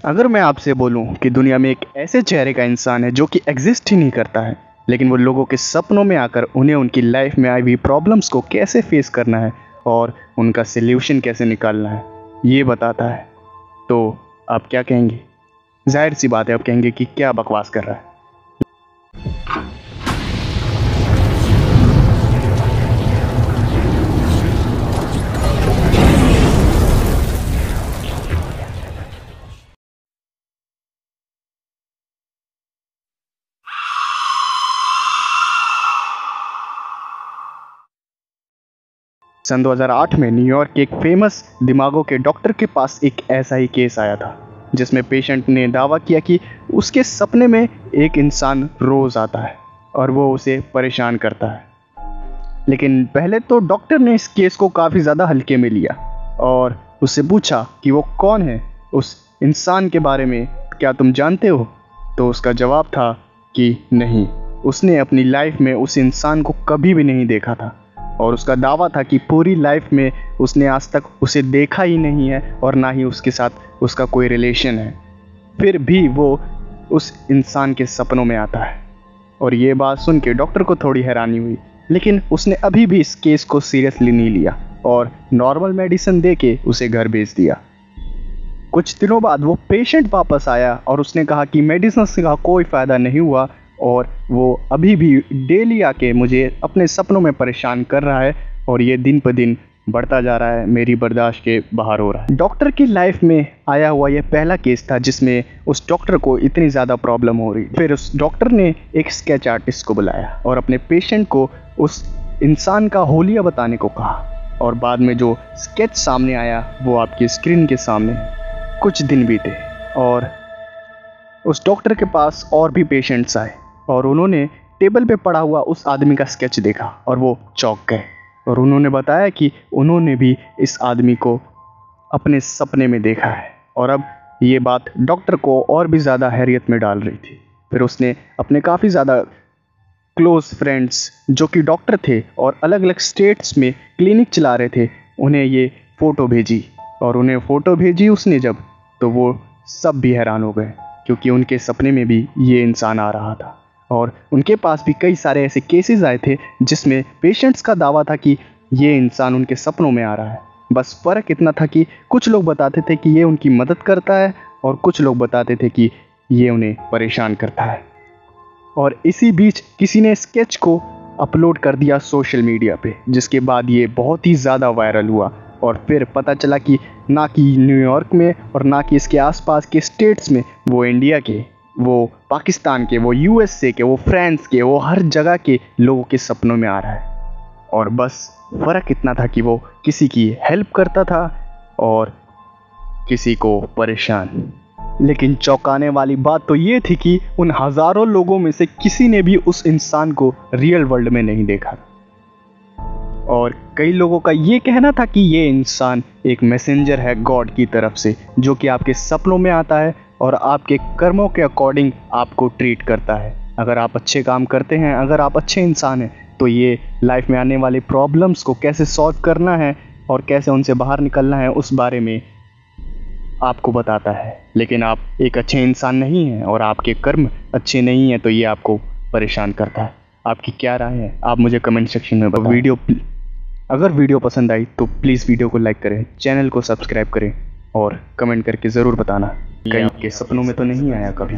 अगर मैं आपसे बोलूं कि दुनिया में एक ऐसे चेहरे का इंसान है जो कि एग्जिस्ट ही नहीं करता है, लेकिन वो लोगों के सपनों में आकर उन्हें उनकी लाइफ में आई हुई प्रॉब्लम्स को कैसे फेस करना है और उनका सल्यूशन कैसे निकालना है, ये बताता है, तो आप क्या कहेंगे? जाहिर सी बात है, आप कहेंगे कि क्या बकवास कर रहा है। सन 2008 में न्यूयॉर्क के एक फेमस दिमागों के डॉक्टर के पास एक ऐसा ही केस आया था, जिसमें पेशेंट ने दावा किया कि उसके सपने में एक इंसान रोज आता है और वो उसे परेशान करता है। लेकिन पहले तो डॉक्टर ने इस केस को काफ़ी ज़्यादा हल्के में लिया और उससे पूछा कि वो कौन है, उस इंसान के बारे में क्या तुम जानते हो? तो उसका जवाब था कि नहीं, उसने अपनी लाइफ में उस इंसान को कभी भी नहीं देखा था और उसका दावा था कि पूरी लाइफ में उसने आज तक उसे देखा ही नहीं है और ना ही उसके साथ उसका कोई रिलेशन है। फिर भी वो उस इंसान के सपनों में आता है। और ये बात सुन के डॉक्टर को थोड़ी हैरानी हुई, लेकिन उसने अभी भी इस केस को सीरियसली नहीं लिया और नॉर्मल मेडिसिन दे के उसे घर भेज दिया। कुछ दिनों बाद वो पेशेंट वापस आया और उसने कहा कि मेडिसिन का कोई फ़ायदा नहीं हुआ और वो अभी भी डेली आके मुझे अपने सपनों में परेशान कर रहा है और ये दिन पर दिन बढ़ता जा रहा है, मेरी बर्दाश्त के बाहर हो रहा है। डॉक्टर की लाइफ में आया हुआ ये पहला केस था जिसमें उस डॉक्टर को इतनी ज़्यादा प्रॉब्लम हो रही। फिर उस डॉक्टर ने एक स्केच आर्टिस्ट को बुलाया और अपने पेशेंट को उस इंसान का होलिया बताने को कहा और बाद में जो स्केच सामने आया वो आपकी स्क्रीन के सामने है। कुछ दिन बीते और उस डॉक्टर के पास और भी पेशेंट्स आए और उन्होंने टेबल पे पड़ा हुआ उस आदमी का स्केच देखा और वो चौंक गए और उन्होंने बताया कि उन्होंने भी इस आदमी को अपने सपने में देखा है। और अब ये बात डॉक्टर को और भी ज़्यादा हैरियत में डाल रही थी। फिर उसने अपने काफ़ी ज़्यादा क्लोज फ्रेंड्स जो कि डॉक्टर थे और अलग अलग स्टेट्स में क्लिनिक चला रहे थे, उन्हें ये फ़ोटो भेजी और उन्हें फ़ोटो भेजी उसने जब, तो वो सब भी हैरान हो गए क्योंकि उनके सपने में भी ये इंसान आ रहा था। और उनके पास भी कई सारे ऐसे केसेस आए थे जिसमें पेशेंट्स का दावा था कि ये इंसान उनके सपनों में आ रहा है। बस फ़र्क इतना था कि कुछ लोग बताते थे कि ये उनकी मदद करता है और कुछ लोग बताते थे कि ये उन्हें परेशान करता है। और इसी बीच किसी ने स्केच को अपलोड कर दिया सोशल मीडिया पे, जिसके बाद ये बहुत ही ज़्यादा वायरल हुआ और फिर पता चला कि ना कि न्यूयॉर्क में और ना कि इसके आसपास के स्टेट्स में, वो इंडिया के, वो पाकिस्तान के, वो यूएसए के, वो फ्रांस के, वो हर जगह के लोगों के सपनों में आ रहा है। और बस फ़र्क इतना था कि वो किसी की हेल्प करता था और किसी को परेशान। लेकिन चौंकाने वाली बात तो ये थी कि उन हज़ारों लोगों में से किसी ने भी उस इंसान को रियल वर्ल्ड में नहीं देखा और कई लोगों का ये कहना था कि ये इंसान एक मैसेंजर है गॉड की तरफ से, जो कि आपके सपनों में आता है और आपके कर्मों के अकॉर्डिंग आपको ट्रीट करता है। अगर आप अच्छे काम करते हैं, अगर आप अच्छे इंसान हैं, तो ये लाइफ में आने वाली प्रॉब्लम्स को कैसे सॉल्व करना है और कैसे उनसे बाहर निकलना है उस बारे में आपको बताता है। लेकिन आप एक अच्छे इंसान नहीं हैं और आपके कर्म अच्छे नहीं हैं, तो ये आपको परेशान करता है। आपकी क्या राय है? आप मुझे कमेंट सेक्शन में बताएं। अगर वीडियो पसंद आई तो प्लीज़ वीडियो को लाइक करें, चैनल को सब्सक्राइब करें और कमेंट करके ज़रूर बताना कहीं आपके सपनों में तो नहीं आया कभी।